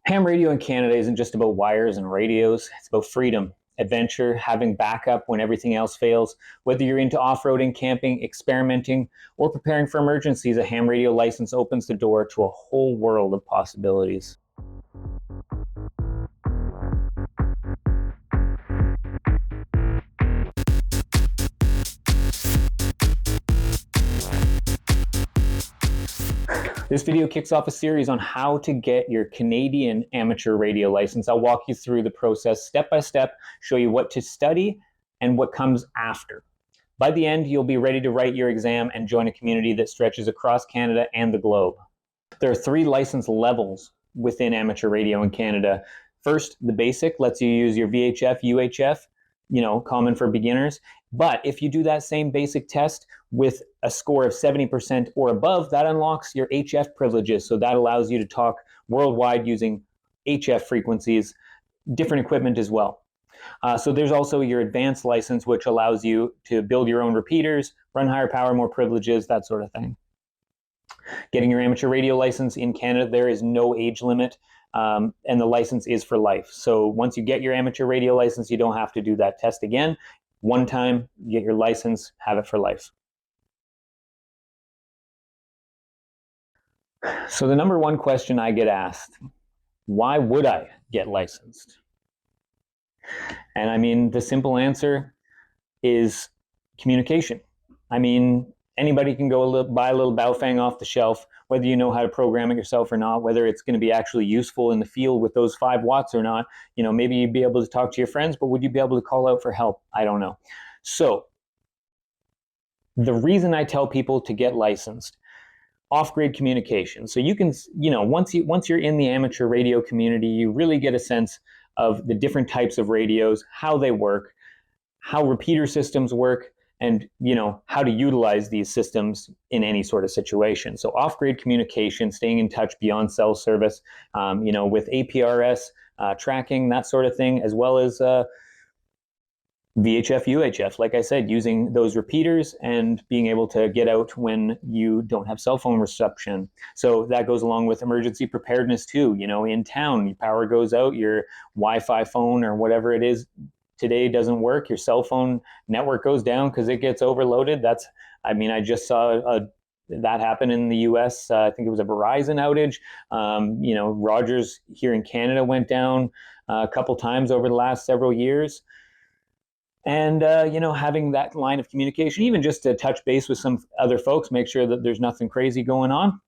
Ham radio in Canada isn't just about wires and radios, it's about freedom, adventure, having backup when everything else fails. Whether you're into off roading, camping, experimenting, or preparing for emergencies, a ham radio license opens the door to a whole world of possibilities. This video kicks off a series on how to get your Canadian amateur radio license. I'll walk you through the process step by step, show you what to study and what comes after. By the end, you'll be ready to write your exam and join a community that stretches across Canada and the globe. There are 3 license levels within amateur radio in Canada. First, the basic lets you use your VHF, UHF, common for beginners. But if you do that same basic test with a score of 70% or above, that unlocks your HF privileges. So that allows you to talk worldwide using HF frequencies, different equipment as well. So there's also your advanced license, which allows you to build your own repeaters, run higher power, more privileges, that sort of thing. Getting your amateur radio license in Canada, there is no age limit, and the license is for life. So once you get your amateur radio license, you don't have to do that test again. One time, you get your license, have it for life. So the number one question I get asked, why would I get licensed? And I mean, the simple answer is communication. I mean, anybody can go buy a little Baofeng off the shelf, whether you know how to program it yourself or not, whether it's going to be actually useful in the field with those 5 watts or not. Maybe you'd be able to talk to your friends, but would you be able to call out for help? I don't know. So the reason I tell people to get licensed, off-grid communication. So you can, once you're in the amateur radio community, you really get a sense of the different types of radios, how they work, how repeater systems work, and how to utilize these systems in any sort of situation. So off-grid communication, staying in touch beyond cell service, with APRS tracking, that sort of thing, as well as VHF, UHF, like I said, using those repeaters and being able to get out when you don't have cell phone reception. So that goes along with emergency preparedness too. In town, your power goes out, your Wi-Fi phone or whatever it is today doesn't work, your cell phone network goes down because it gets overloaded. I just saw that happen in the US. I think it was a Verizon outage. Rogers here in Canada went down a couple times over the last several years. And, having that line of communication, even just to touch base with some other folks, make sure that there's nothing crazy going on.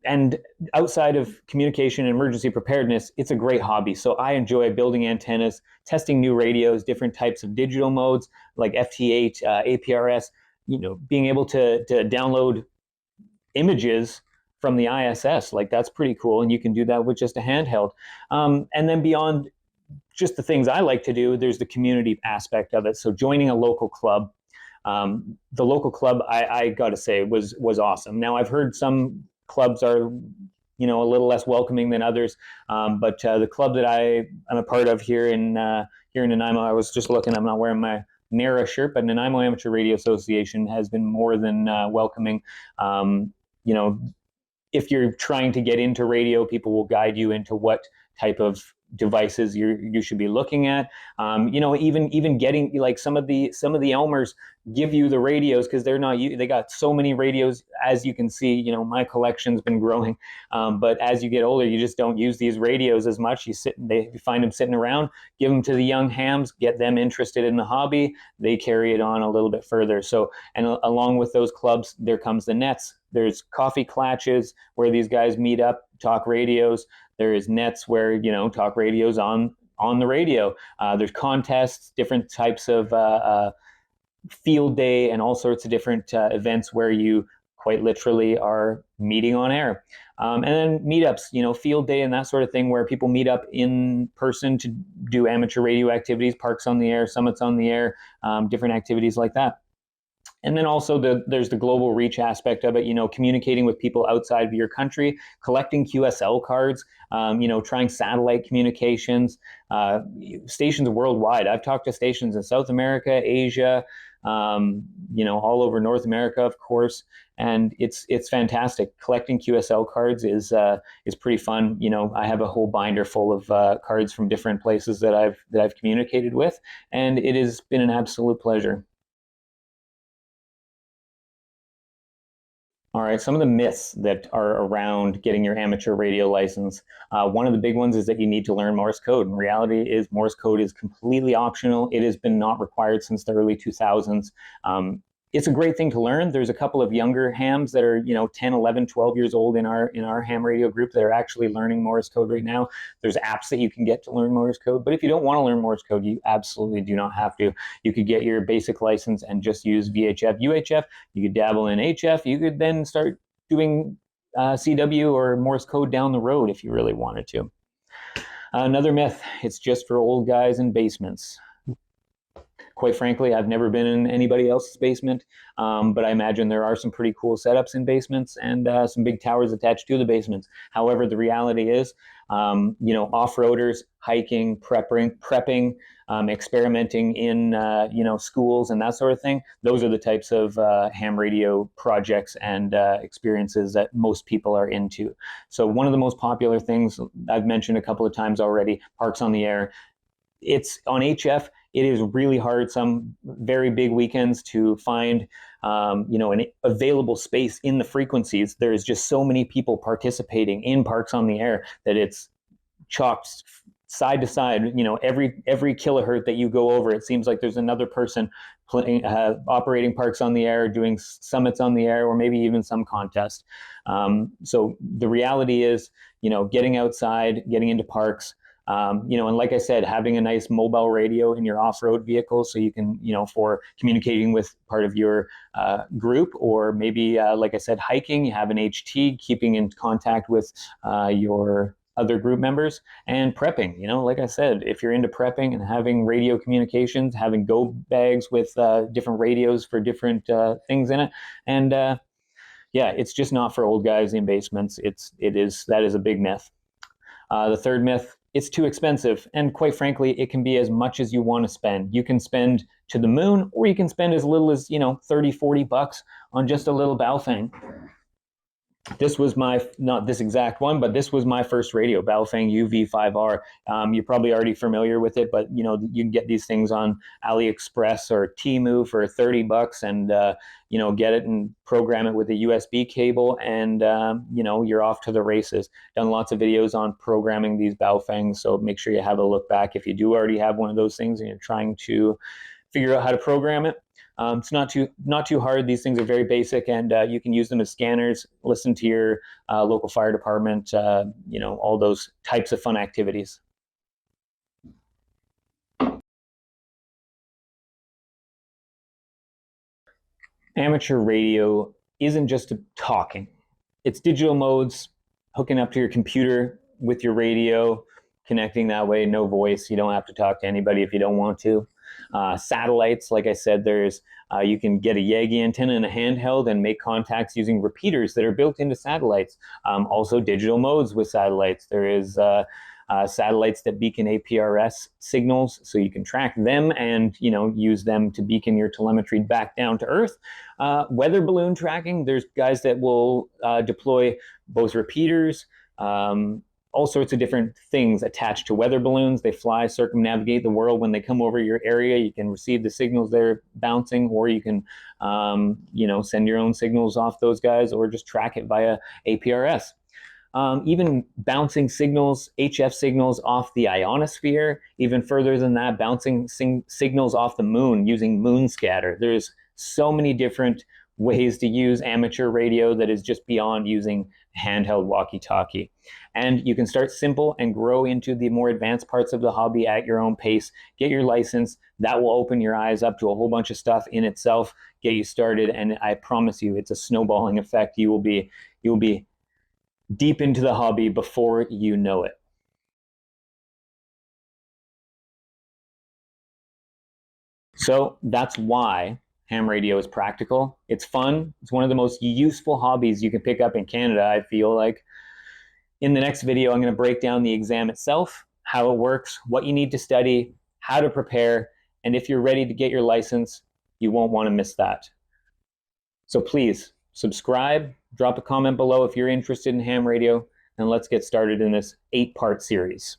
And outside of communication and emergency preparedness, it's a great hobby. So I enjoy building antennas, testing new radios, different types of digital modes like FT8, APRS, being able to download images from the ISS. Like, that's pretty cool. And you can do that with just a handheld. And then beyond just the things I like to do, there's the community aspect of it. So joining a local club, the local club, I got to say, was awesome. Now, I've heard some clubs are, a little less welcoming than others, but the club that I'm a part of here in Nanaimo, I was just looking, I'm not wearing my NARA shirt, but Nanaimo Amateur Radio Association has been more than welcoming. If you're trying to get into radio, people will guide you into what type of devices you should be looking at. Even getting, like, some of the Elmers give you the radios because they got so many radios. As you can see, my collection's been growing, but as you get older, you just don't use these radios as much. You find them sitting around, give them to the young hams, get them interested in the hobby, they carry it on a little bit further. So, and along with those clubs, there comes the nets. There's coffee clatches where these guys meet up, talk radios. There is nets where, talk radios on the radio. There's contests, different types of field day, and all sorts of different events where you quite literally are meeting on air. And then meetups, field day and that sort of thing, where people meet up in person to do amateur radio activities, parks on the air, summits on the air, different activities like that. And then also there's the global reach aspect of it, communicating with people outside of your country, collecting QSL cards, trying satellite communications, stations worldwide. I've talked to stations in South America, Asia, all over North America, of course, and it's fantastic. Collecting QSL cards is pretty fun. I have a whole binder full of cards from different places that I've communicated with, and it has been an absolute pleasure. All right, some of the myths that are around getting your amateur radio license. One of the big ones is that you need to learn Morse code. In reality, is Morse code is completely optional. It has been not required since the early 2000s. It's a great thing to learn. There's a couple of younger hams that are, 10, 11, 12 years old in our ham radio group that are actually learning Morse code right now. There's apps that you can get to learn Morse code, but if you don't want to learn Morse code, you absolutely do not have to. You could get your basic license and just use VHF, UHF. You could dabble in HF. You could then start doing CW or Morse code down the road if you really wanted to. Another myth, it's just for old guys in basements. Quite frankly, I've never been in anybody else's basement, but I imagine there are some pretty cool setups in basements and some big towers attached to the basements. However, the reality is, off-roaders, hiking, prepping, experimenting in, schools and that sort of thing. Those are the types of ham radio projects and experiences that most people are into. So one of the most popular things I've mentioned a couple of times already, Parks on the Air. It's on HF. It is really hard some very big weekends to find, an available space in the frequencies. There is just so many people participating in Parks on the Air that it's chopped side to side. Every kilohertz that you go over, it seems like there's another person operating Parks on the Air, doing summits on the air, or maybe even some contest. So the reality is, getting outside, getting into parks. And like I said, having a nice mobile radio in your off-road vehicle so you can, for communicating with part of your group, or maybe, like I said, hiking, you have an HT, keeping in contact with your other group members, and prepping. Like I said, if you're into prepping and having radio communications, having go bags with different radios for different things in it, and yeah, it's just not for old guys in basements. That is a big myth. The third myth, it's too expensive. And quite frankly, it can be as much as you want to spend. You can spend to the moon, or you can spend as little as, 30, 40 bucks on just a little Baofeng. This was not this exact one, but this was my first radio, Baofeng UV5R. You're probably already familiar with it, but you can get these things on AliExpress or Temu for 30 bucks, and get it and program it with a USB cable, and you're off to the races. Done lots of videos on programming these Baofengs, so make sure you have a look back if you do already have one of those things and you're trying to figure out how to program it. It's not too hard. These things are very basic, and you can use them as scanners, listen to your local fire department, all those types of fun activities. Amateur radio isn't just talking. It's digital modes, hooking up to your computer with your radio, connecting that way, no voice. You don't have to talk to anybody if you don't want to. Satellites, like I said, you can get a Yagi antenna in a handheld and make contacts using repeaters that are built into satellites. Also digital modes with satellites. There is satellites that beacon APRS signals, so you can track them and use them to beacon your telemetry back down to Earth. Weather balloon tracking, there's guys that will deploy both repeaters, all sorts of different things attached to weather balloons. They fly, circumnavigate the world. When they come over your area, you can receive the signals they're bouncing, or you can, send your own signals off those guys, or just track it via APRS. Even bouncing signals, HF signals off the ionosphere, even further than that, bouncing signals off the moon using moon scatter. There's so many different ways to use amateur radio that is just beyond using handheld walkie-talkie. And you can start simple and grow into the more advanced parts of the hobby at your own pace. Get your license. That will open your eyes up to a whole bunch of stuff in itself, get you started, and I promise you, it's a snowballing effect. You will be deep into the hobby before you know it. So that's why ham radio is practical. It's fun. It's one of the most useful hobbies you can pick up in Canada, I feel like. In the next video, I'm going to break down the exam itself, how it works, what you need to study, how to prepare, and if you're ready to get your license, you won't want to miss that. So please subscribe, drop a comment below if you're interested in ham radio, and let's get started in this 8-part series.